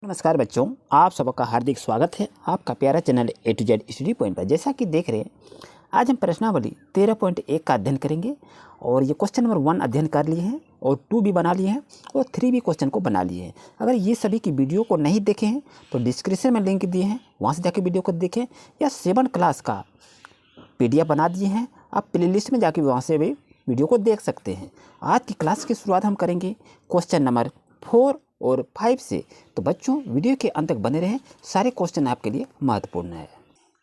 नमस्कार बच्चों, आप सबका हार्दिक स्वागत है आपका प्यारा channel A to Z study point पर। जैसा कि देख रहे हैं, आज हम प्रश्नावली 13.1 का अध्ययन करेंगे और ये क्वेश्चन नंबर 1 अध्ययन कर लिए हैं और 2 भी बना लिए हैं और 3 भी क्वेश्चन को बना लिए हैं। अगर ये सभी की वीडियो को नहीं देखे हैं तो डिस्क्रिप्शन में लिंक दिए हैं, वहाँ से जाके वीडियो को देखें, या 7 क्लास का PDF बना दिए हैं, आप प्लेलिस्ट में जाके वहाँ से भी वीडियो को देख सकते हैं। आज की क्लास की शुरुआत हम करेंगे क्वेश्चन नंबर 4 और 5 से। तो बच्चों वीडियो के अंत तक बने रहें, सारे क्वेश्चन आपके लिए महत्वपूर्ण है।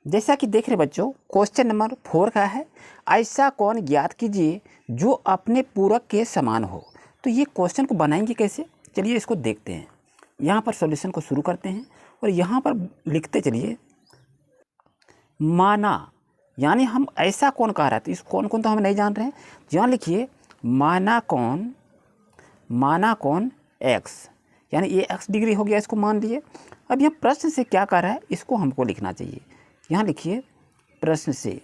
जैसा कि देख रहे बच्चों, क्वेश्चन नंबर 4 का है, ऐसा कौन ज्ञात कीजिए जो अपने पूरक के समान हो। तो ये क्वेश्चन को बनाएंगे कैसे, चलिए इसको देखते हैं। यहाँ पर सॉल्यूशन को शुरू करते हैं और यहाँ पर लिखते चलिए माना, यानी हम ऐसा कौन कह रहा है, तो इस कौन तो हम नहीं जान रहे हैं। यहाँ लिखिए माना कौन x, यानी ये x डिग्री हो गया, इसको मान लिए। अब यहाँ प्रश्न से क्या कर रहा है, इसको हमको लिखना चाहिए। यहाँ लिखिए प्रश्न से,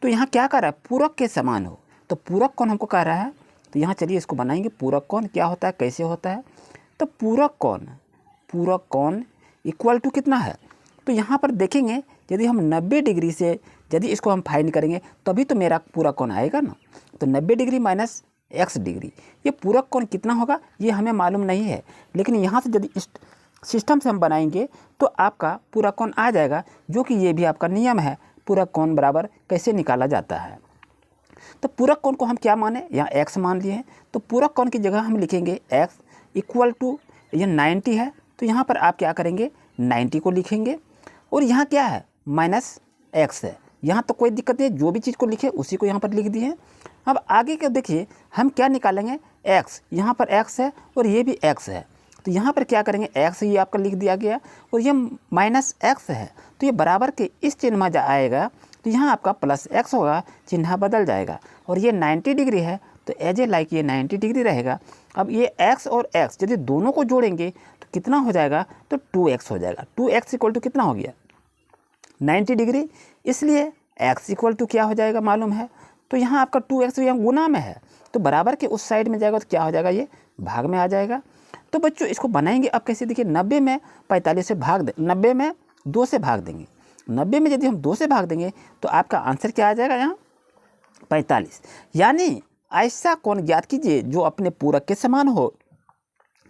तो यहाँ क्या कर रहा है, पूरक के समान हो। तो पूरक कौन हमको कह रहा है, तो यहाँ चलिए इसको बनाएंगे। पूरक कौन क्या होता है, कैसे होता है। तो पूरक कौन इक्वल टू कितना है, तो यहाँ पर देखेंगे यदि हम 90 डिग्री से यदि इसको हम फाइंड करेंगे तभी तो मेरा पूरक कौन आएगा ना। तो 90 डिग्री माइनस x डिग्री, ये पूरक कोण कितना होगा ये हमें मालूम नहीं है, लेकिन यहाँ से यदि इस सिस्टम से हम बनाएंगे तो आपका पूरक कोण आ जाएगा, जो कि ये भी आपका नियम है पूरक कोण बराबर कैसे निकाला जाता है। तो पूरक कोण को हम क्या माने, यहाँ x मान लिए हैं, तो पूरक कोण की जगह हम लिखेंगे x इक्वल टू, ये 90 है तो यहाँ पर आप क्या करेंगे 90 को लिखेंगे, और यहाँ क्या है माइनस x है। यहाँ तो कोई दिक्कत नहीं है, जो भी चीज़ को लिखे उसी को यहाँ पर लिख दिए हैं। अब आगे के देखिए हम क्या निकालेंगे, x, यहाँ पर x है और ये भी x है, तो यहाँ पर क्या करेंगे x ये आपका लिख दिया गया और ये माइनस x है, तो ये बराबर के इस चिन्ह में आएगा, तो यहाँ आपका प्लस x होगा, चिन्ह बदल जाएगा। और ये 90 डिग्री है तो एज ए लाइक ये 90 डिग्री रहेगा। अब ये x और x यदि दोनों को जोड़ेंगे तो कितना हो जाएगा, तो 2x हो जाएगा। 2x इक्वल टू कितना हो गया 90 डिग्री, इसलिए x इक्वल टू क्या हो जाएगा मालूम है, तो यहाँ आपका 2x यहाँ गुना में है तो बराबर के उस साइड में जाएगा तो क्या हो जाएगा, ये भाग में आ जाएगा। तो बच्चों इसको बनाएंगे अब कैसे, देखिए 90 में 45 से भाग दे, 90 में 2 से भाग देंगे। 90 में यदि हम 2 से भाग देंगे तो आपका आंसर क्या आ जाएगा, यहाँ 45। यानी ऐसा कोण ज्ञात कीजिए जो अपने पूरक के समान हो,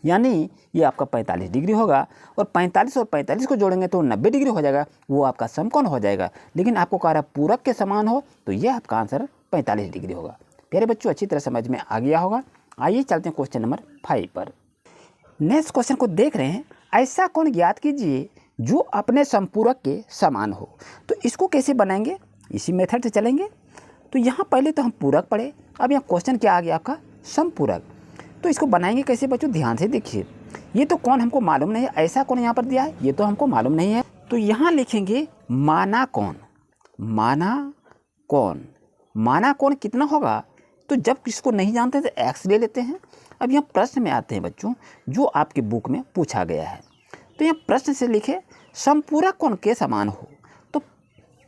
यानी ये आपका 45 डिग्री होगा, और 45 और 45 को जोड़ेंगे तो 90 डिग्री हो जाएगा, वो आपका समकोण हो जाएगा। लेकिन आपको कह रहा है पूरक के समान हो, तो ये आपका आंसर 45 डिग्री होगा। प्यारे बच्चों अच्छी तरह समझ में आ गया होगा। आइए चलते हैं क्वेश्चन नंबर 5 पर। नेक्स्ट क्वेश्चन को देख रहे हैं, ऐसा कोण ज्ञात कीजिए जो अपने संपूरक के समान हो। तो इसको कैसे बनाएंगे, इसी मेथड से चलेंगे। तो यहाँ पहले तो हम पूरक पढ़े, अब यहाँ क्वेश्चन क्या आ गया आपका संपूरक। तो इसको बनाएंगे कैसे बच्चों, ध्यान से देखिए। ये तो कौन हमको मालूम नहीं है, ऐसा कौन यहाँ पर दिया है ये तो हमको मालूम नहीं है। तो यहाँ लिखेंगे माना कौन कितना होगा, तो जब किसको नहीं जानते तो x ले लेते हैं। अब यहाँ प्रश्न में आते हैं बच्चों, जो आपके बुक में पूछा गया है। तो यहाँ प्रश्न से लिखे संपूरक कोण के समान हो। तो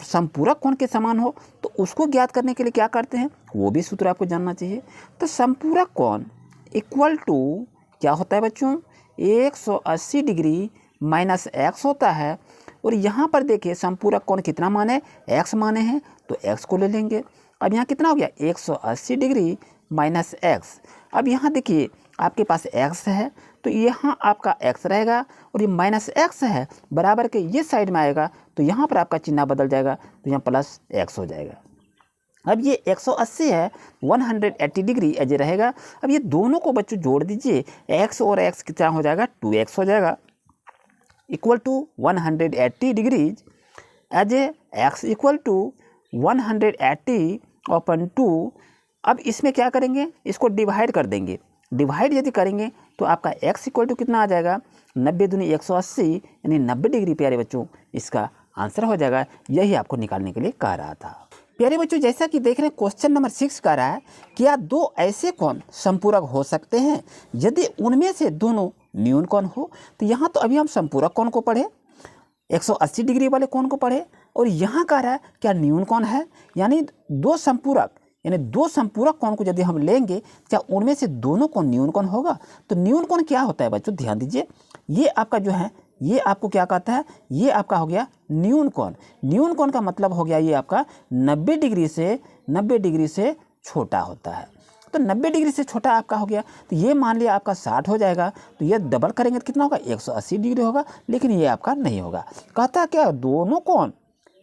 संपूरक कोण के समान हो तो उसको ज्ञात करने के लिए क्या करते हैं, वो भी सूत्र आपको जानना चाहिए। तो संपूरक कोण इक्वल टू क्या होता है बच्चों, 180 डिग्री माइनस x होता है। और यहाँ पर देखिए संपूरक कोण कितना माने, x माने हैं, तो x को ले लेंगे। अब यहाँ कितना हो गया 180 डिग्री माइनस x। अब यहाँ देखिए आपके पास x है तो यहाँ आपका x रहेगा, और ये माइनस x है बराबर के ये साइड में आएगा, तो यहाँ पर आपका चिन्ह बदल जाएगा, तो यहाँ प्लस x हो जाएगा। अब ये 180 है, 180 डिग्री एज रहेगा। अब ये दोनों को बच्चों जोड़ दीजिए, x और x कितना हो जाएगा 2x हो जाएगा, equal to 180 degrees as a x equal to 180 upon 2। अब इसमें क्या करेंगे, इसको डिवाइड कर देंगे। डिवाइड यदि करेंगे तो आपका x इक्वल टू कितना आ जाएगा, 90 दूनी 180 यानी 90 डिग्री। प्यारे बच्चों इसका आंसर हो जाएगा, यही आपको निकालने के लिए कह रहा था। प्यारे बच्चों जैसा कि देख रहे हैं क्वेश्चन नंबर 6 कह रहा है, क्या दो ऐसे कोण संपूरक हो सकते हैं यदि उनमें से दोनों न्यून कोण हो। तो यहाँ तो अभी हम संपूरक कोण को पढ़े, 180 डिग्री वाले कोण को पढ़े, और यहाँ कह रहा है क्या न्यून कोण है, यानी दो संपूरक कोण को यदि हम लेंगे क्या उनमें से दोनों कोण न्यून कोण होगा। तो न्यून कोण क्या होता है बच्चों, ध्यान दीजिए, ये आपका जो है ये आपको क्या कहता है, ये आपका हो गया न्यून कोण। न्यून कोण का मतलब हो गया ये आपका 90 डिग्री से छोटा होता है। तो 90 डिग्री से छोटा आपका हो गया, तो ये मान लिया आपका 60 हो जाएगा, तो ये डबल करेंगे तो कितना होगा, 180 डिग्री होगा, लेकिन ये आपका नहीं होगा। कहता क्या, दोनों कोण,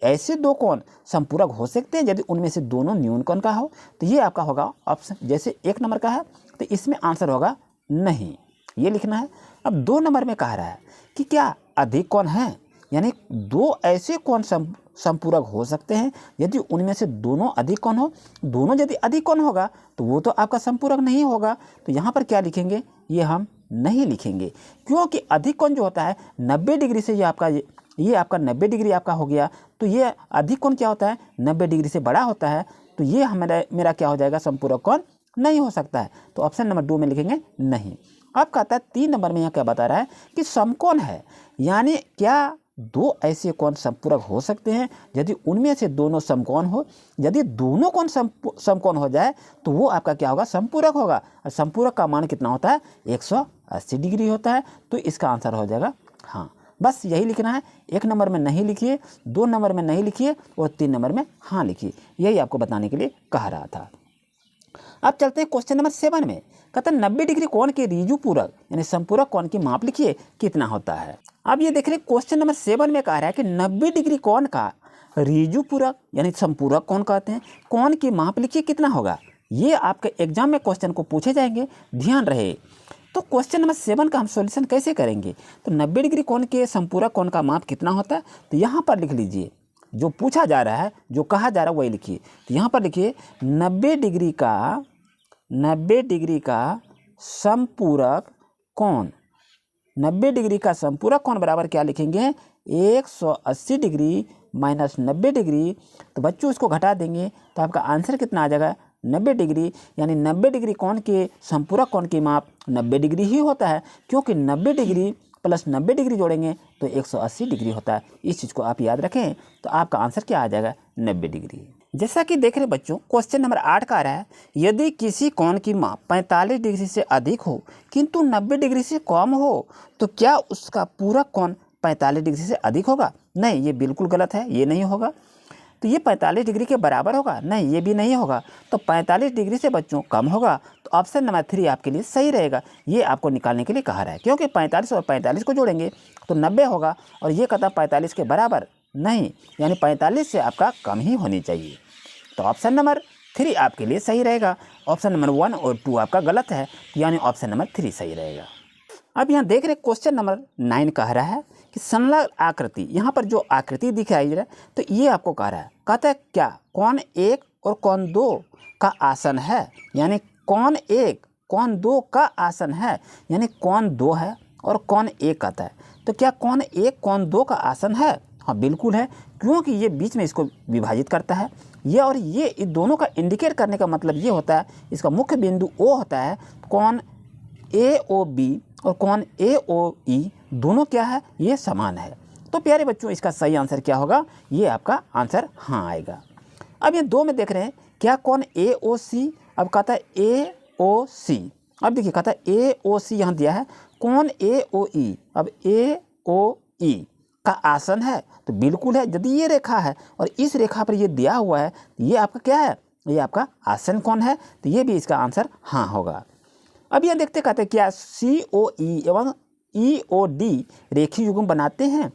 ऐसे दो कोण संपूरक हो सकते हैं यदि उनमें से दोनों न्यून कोण का हो। तो ये आपका होगा ऑप्शन, जैसे 1 नंबर का है तो इसमें आंसर होगा नहीं, ये लिखना है। अब 2 नंबर में कह रहा है कि क्या अधिक कोण है, यानी दो ऐसे कोण संपूरक हो सकते हैं यदि उनमें से दोनों अधिक कोण हो। दोनों यदि अधिक कोण होगा तो वो तो आपका संपूरक नहीं होगा, तो यहाँ पर क्या लिखेंगे, ये हम नहीं लिखेंगे, क्योंकि अधिक कोण जो होता है 90 डिग्री से, ये आपका 90 डिग्री आपका हो गया, तो ये अधिक कोण क्या होता है, 90 डिग्री से बड़ा होता है, तो ये मेरा क्या हो जाएगा, संपूरक कोण नहीं हो सकता है। तो ऑप्शन नंबर 2 में लिखेंगे नहीं। अब कहता है 3 नंबर में यहाँ क्या बता रहा है कि समकोण है, यानी क्या दो ऐसे कोण संपूरक हो सकते हैं यदि उनमें से दोनों समकोण हो। यदि दोनों कोण समकोण हो जाए तो वो आपका क्या होगा, संपूरक होगा। और संपूरक का मान कितना होता है, 180 डिग्री होता है, तो इसका आंसर हो जाएगा हाँ। बस यही लिखना है, 1 नंबर में नहीं लिखिए, 2 नंबर में नहीं लिखिए और 3 नंबर में हाँ लिखिए। यही आपको बताने के लिए कह रहा था। अब चलते हैं क्वेश्चन नंबर 7 में। कहता है 90 डिग्री कोण के ऋजु पूरक यानी संपूरक कोण की माप लिखिए, कितना होता है। अब ये देख रहे क्वेश्चन नंबर 7 में कह रहा है कि 90 डिग्री कोण का ऋजु पूरक यानी संपूरक कोण कहते हैं, कोण की माप लिखिए, कितना होगा। ये आपके एग्जाम में क्वेश्चन को पूछे जाएंगे, ध्यान रहे। तो क्वेश्चन नंबर 7 का हम सॉल्यूशन कैसे करेंगे, तो 90 डिग्री कोण के संपूरक कोण का माप कितना होता है, तो यहाँ पर लिख लीजिए, जो पूछा जा रहा है, जो कहा जा रहा है वही लिखिए। तो यहाँ पर लिखिए 90 डिग्री का संपूरक कोण, 90 डिग्री का संपूरक कोण बराबर क्या लिखेंगे, 180 डिग्री माइनस 90 डिग्री। तो बच्चों इसको घटा देंगे तो आपका आंसर कितना आ जाएगा, 90 डिग्री। यानी 90 डिग्री कोण के संपूरक कोण की माप 90 डिग्री ही होता है, क्योंकि 90 डिग्री प्लस 90 डिग्री जोड़ेंगे तो 180 डिग्री होता है। इस चीज़ को आप याद रखें, तो आपका आंसर क्या आ जाएगा, 90 डिग्री। जैसा कि देख रहे बच्चों, क्वेश्चन नंबर 8 का आ रहा है, यदि किसी कोण की माप 45 डिग्री से अधिक हो किंतु 90 डिग्री से कम हो, तो क्या उसका पूरक कोण 45 डिग्री से अधिक होगा। नहीं, ये बिल्कुल गलत है, ये नहीं होगा। तो ये 45 डिग्री के बराबर होगा, नहीं ये भी नहीं होगा। तो 45 डिग्री से बच्चों कम होगा, तो ऑप्शन नंबर 3 आपके लिए सही रहेगा। ये आपको निकालने के लिए कहा रहा है, क्योंकि 45 और 45 को जोड़ेंगे तो 90 होगा, और ये कहता 45 के बराबर नहीं, यानी 45 से आपका कम ही होनी चाहिए। तो ऑप्शन नंबर 3 आपके लिए सही रहेगा। ऑप्शन नंबर 1 और 2 आपका गलत है, यानी ऑप्शन नंबर 3 सही रहेगा। अब यहाँ देख रहे क्वेश्चन नंबर 9 कह रहा है कि संलग्न आकृति, यहाँ पर जो आकृति दिख रही है तो ये आपको कह रहा है, कहता है क्या कोण 1 और कोण 2 का आसन है, यानी कोण 1 कोण 2 का आसन है, यानी कोण 2 है और कोण 1 कहता है। तो क्या कोण 1 कोण 2 का आसन है, हाँ बिल्कुल है, क्योंकि ये बीच में इसको विभाजित करता है। ये और ये इन दोनों का इंडिकेट करने का मतलब ये होता है, इसका मुख्य बिंदु O होता है, कोण AOB और कोण AOE दोनों क्या है, ये समान है। तो प्यारे बच्चों इसका सही आंसर क्या होगा, ये आपका आंसर हाँ आएगा। अब ये 2 में देख रहे हैं क्या कोण AOC, अब कहता है AOC, अब देखिए कहता है AOC यहाँ दिया है, कोण AOE, अब AOE का आसन है, तो बिल्कुल है। यदि ये रेखा है और इस रेखा पर ये दिया हुआ है, ये आपका क्या है, ये आपका आसन कोण है, तो ये भी इसका आंसर हाँ होगा। अब यह देखते कहते हैं क्या COE एवं EOD रेखीय युग्म बनाते हैं।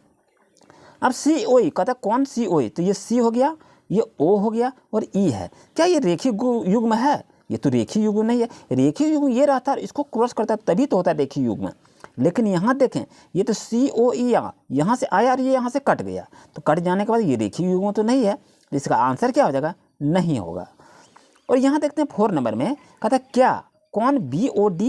अब COE कहता है कौन COE, तो ये C हो गया, ये O हो गया और E है, क्या ये रेखीय युग्म है, ये तो रेखीय युग्म नहीं है। रेखीय युग्म ये रहता है, इसको क्रॉस करता है तभी तो होता है रेखीय युग्म। लेकिन यहाँ देखें, ये तो COE यहाँ से आया और ये यहाँ से कट गया, तो कट जाने के बाद ये रेखीय युग्म तो नहीं है, इसका आंसर क्या हो जाएगा, नहीं होगा। और यहाँ देखते हैं 4 नंबर में कहता है क्या कोण BOD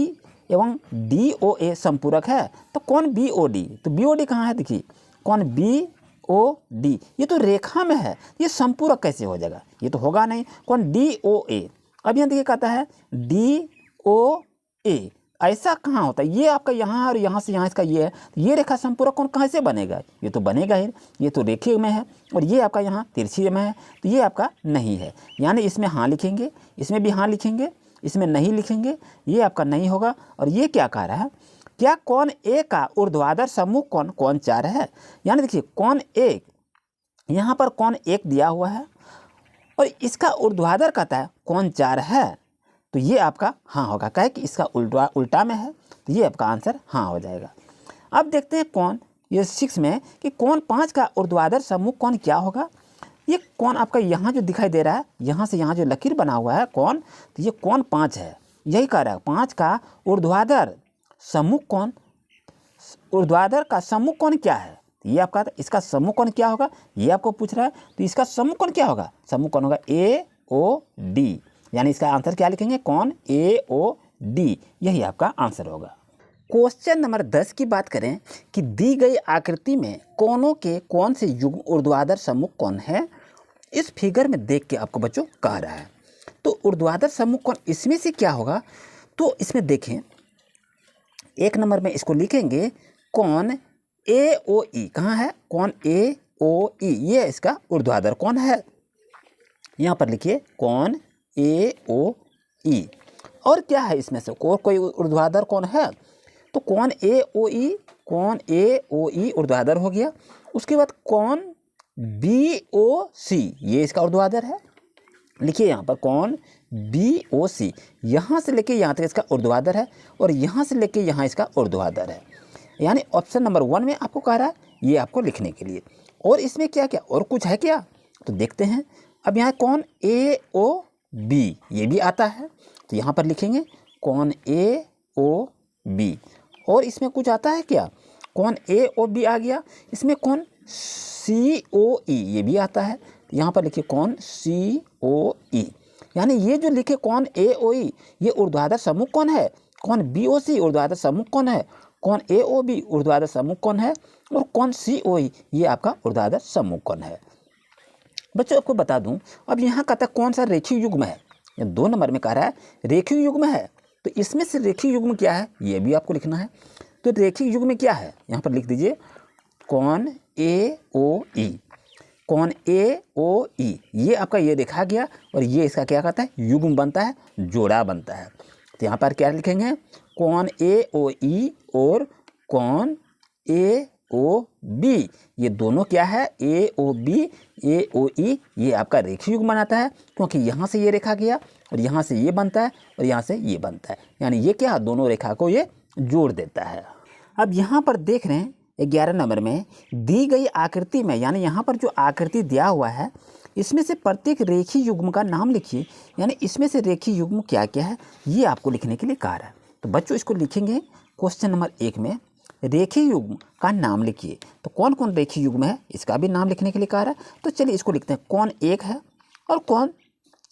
एवं DOA संपूरक है। तो कोण BOD, तो BOD कहाँ है, देखिए कोण BOD ये तो रेखा में है, ये संपूरक कैसे हो जाएगा, ये तो होगा नहीं। कोण DOA, अब यहाँ देखिए कहता है DOA, ऐसा कहाँ होता है, ये आपका यहाँ और यहाँ से यहाँ इसका ये है, ये रेखा संपूरक कोण कहाँ से बनेगा, ये तो बनेगा ही, ये तो रेखीय में है और ये आपका यहाँ तिरछी में है, तो ये आपका नहीं है। यानी इसमें हाँ लिखेंगे, इसमें भी हाँ लिखेंगे, इसमें नहीं लिखेंगे, ये आपका नहीं होगा। और ये क्या कह रहा है क्या कोण ए का ऊर्ध्वाधर सम्मुख कोण कोण 4 है? यानी देखिए कोण ए, यहाँ पर कोण 1 दिया हुआ है और इसका ऊर्ध्वाधर कहता है कोण 4 है, तो ये आपका हाँ होगा। कहे कि इसका उल्टा में है, तो ये आपका आंसर हाँ हो जाएगा। अब देखते हैं कोण ये 6 में कि कोण 5 का ऊर्ध्वाधर सम्मुख कोण क्या होगा। ये कोण आपका यहाँ जो दिखाई दे रहा है, यहाँ से यहाँ जो लकीर बना हुआ है कोण, तो ये कोण 5 है। यही कह रहा है 5 का ऊर्ध्वाधर सम्मुख कोण, ऊर्ध्वाधर का सम्मुख कोण क्या है? तो ये आपका इसका सम्मुख कोण क्या होगा, ये आपको पूछ रहा है। तो इसका सम्मुख कोण क्या होगा? सम्मुख कोण होगा AOD, यानी इसका आंसर क्या लिखेंगे? कोण AOD, यही आपका आंसर होगा। क्वेश्चन नंबर 10 की बात करें कि दी गई आकृति में कोणों के कौन से युग्म ऊर्ध्वाधर सम्मुख कोण है, इस फिगर में देख के आपको बच्चों कह रहा है। तो ऊर्ध्वाधर सम्मुख कोण इसमें से क्या होगा, तो इसमें देखें 1 नंबर में इसको लिखेंगे कोण AOE। कहाँ है? कोण AOE, ये इसका ऊर्ध्वाधर कोण है। यहाँ पर लिखिए कोण AOE। और क्या है इसमें से, और कोई ऊर्ध्वाधर कोण है? तो कोण AOE ऊर्ध्वाधर हो गया। उसके बाद कोण BOC, ये इसका ऊर्ध्वाधर है। लिखिए यहाँ पर कोण BOC, यहाँ से लेके यहाँ तक इसका ऊर्ध्वाधर है और यहाँ से लेके यहाँ इसका ऊर्ध्वाधर है। यानी ऑप्शन नंबर 1 में आपको कह रहा है ये आपको लिखने के लिए। और इसमें क्या क्या और कुछ है क्या, तो देखते हैं। अब यहाँ कोण AOB ये भी आता है, तो यहाँ पर लिखेंगे कोण AOB। और इसमें कुछ आता है क्या, कोण AOB आ गया। इसमें कोण COE ये भी आता है, तो यहाँ पर लिखिए कोण COE। यानी ये जो लिखे कोण AOE ये ऊर्ध्वाधर सम्मुख कोण है, कोण BOC ऊर्ध्वाधर सम्मुख कोण है, कोण AOB ऊर्ध्वाधर सम्मुख कोण है और कोण COE ये आपका ऊर्ध्वाधर सम्मुख कोण है। बच्चों आपको बता दूं, अब यहाँ कहता है कौन सा रेखीय युग्म है। 2 नंबर में कह रहा है रेखीय युग्म है, तो इसमें से रेखीय युग्म क्या है ये भी आपको लिखना है। तो रेखीय युग्म क्या है, यहाँ पर लिख दीजिए कोण AOE। कोण AOE ये आपका ये देखा गया और ये इसका क्या कहता है, युग्म बनता है, जोड़ा बनता है। तो यहाँ पर क्या लिखेंगे, कोण AOE और कोण AOB ये दोनों क्या है, AOB AOE ये आपका रेखीय युग्म बनाता है, क्योंकि यहाँ से ये रेखा गया और यहाँ से ये बनता है और यहाँ से ये बनता है। यानी ये क्या, दोनों रेखा को ये जोड़ देता है। अब यहाँ पर देख रहे हैं 11 नंबर में दी गई आकृति में, यानी यहाँ पर जो आकृति दिया हुआ है इसमें से प्रत्येक रेखीय युग्म का नाम लिखिए। यानी इसमें से रेखीय युग्म क्या क्या है ये आपको लिखने के लिए कहा है। तो बच्चों इसको लिखेंगे क्वेश्चन नंबर 1 में रेखीय युग्म का नाम लिखिए। तो कौन कौन रेखीय युग्म है इसका भी नाम लिखने के लिए कहा है। तो चलिए इसको लिखते हैं, कोण 1 है और कोण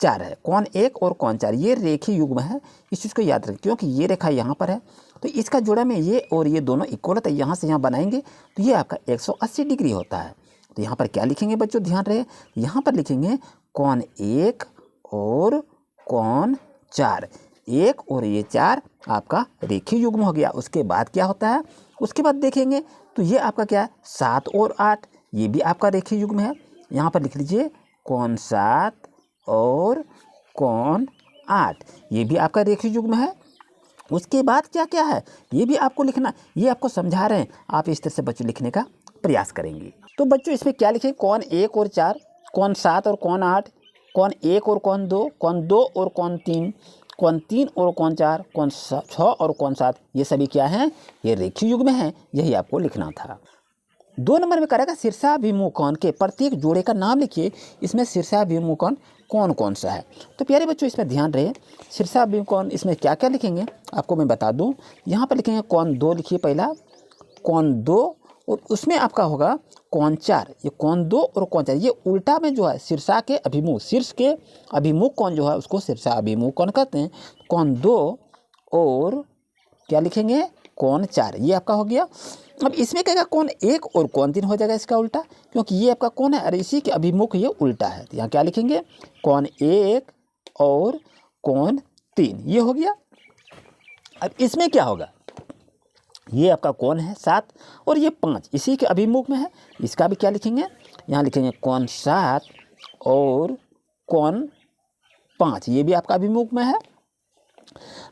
4 है। कोण 1 और कोण 4 ये रेखीय युग्म है, इस चीज़ को याद रखें, क्योंकि ये रेखा यहाँ पर है तो इसका जोड़ा में ये और ये दोनों इक्वल होता है। यहाँ से यहाँ बनाएंगे तो ये आपका 180 डिग्री होता है। तो यहाँ पर क्या लिखेंगे बच्चों, ध्यान रहे, यहाँ पर लिखेंगे कोण 1 और कोण 4। 1 और ये 4 आपका रेखीय युग्म हो गया। उसके बाद क्या होता है, उसके बाद देखेंगे तो ये आपका क्या है, 7 और 8 ये भी आपका रेखीय युग्म है। यहाँ पर लिख लीजिए कोण 7 और कोण 8 ये भी आपका रेखीय युग्म है। उसके बाद क्या क्या है ये भी आपको लिखना, ये आपको समझा रहे हैं, आप इस तरह से बच्चों लिखने का प्रयास करेंगे। तो बच्चों इसमें क्या लिखें, कोण 1 और 4, कोण 7 और कोण 8, कोण 1 और कोण 2, कोण 2 और कोण 3, कोण 3 और कोण 4, कोण 6 और कोण 7 ये सभी क्या हैं, ये रेखीय युग्म हैं। यही आपको लिखना था। 2 नंबर में करेगा शीर्षाभिमुख कोण के प्रत्येक जोड़े का नाम लिखिए। इसमें शीर्षाभिमुख कोण कौन कौन सा है। तो प्यारे बच्चों इसमें ध्यान रहे, शीर्षाभिमुख कोण इसमें क्या क्या लिखेंगे आपको मैं बता दूं। यहाँ पर लिखेंगे कोण 2 लिखिए, पहला कोण 2 और उसमें आपका होगा कोण 4। ये कोण 2 और कोण 4 ये उल्टा में जो है शीर्षा के अभिमुख, शीर्ष के अभिमुख कोण जो है उसको शीर्षाभिमुख कोण कहते हैं। कोण 2 और क्या लिखेंगे, कोण 4 ये आपका हो गया। अब इसमें कहेगा कोण 1 और कोण 3 हो जाएगा इसका उल्टा, क्योंकि ये आपका कोण है और इसी के अभिमुख ये उल्टा है। तो यहाँ क्या लिखेंगे, कोण 1 और कोण 3 ये हो गया। अब इसमें क्या होगा, ये आपका कोण है 7 और ये 5 इसी के अभिमुख में है। इसका भी क्या लिखेंगे, यहाँ लिखेंगे कोण 7 और कोण 5 ये भी आपका अभिमुख में है।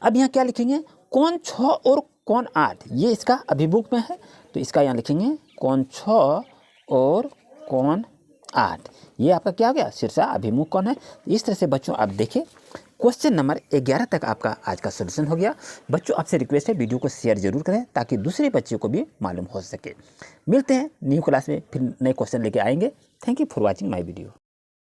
अब यहाँ क्या लिखेंगे, कोण 6 और कौन 8, ये इसका अभिमुख में है, तो इसका यहाँ लिखेंगे कौन 6 और कौन 8। ये आपका क्या हो गया, शीर्षा अभिमुख कौन है। इस तरह से बच्चों आप देखें क्वेश्चन नंबर 11 तक आपका आज का सोल्यूशन हो गया। बच्चों आपसे रिक्वेस्ट है वीडियो को शेयर जरूर करें ताकि दूसरे बच्चों को भी मालूम हो सके। मिलते हैं न्यू क्लास में, फिर नए क्वेश्चन लेके आएंगे। Thank you for watching my video.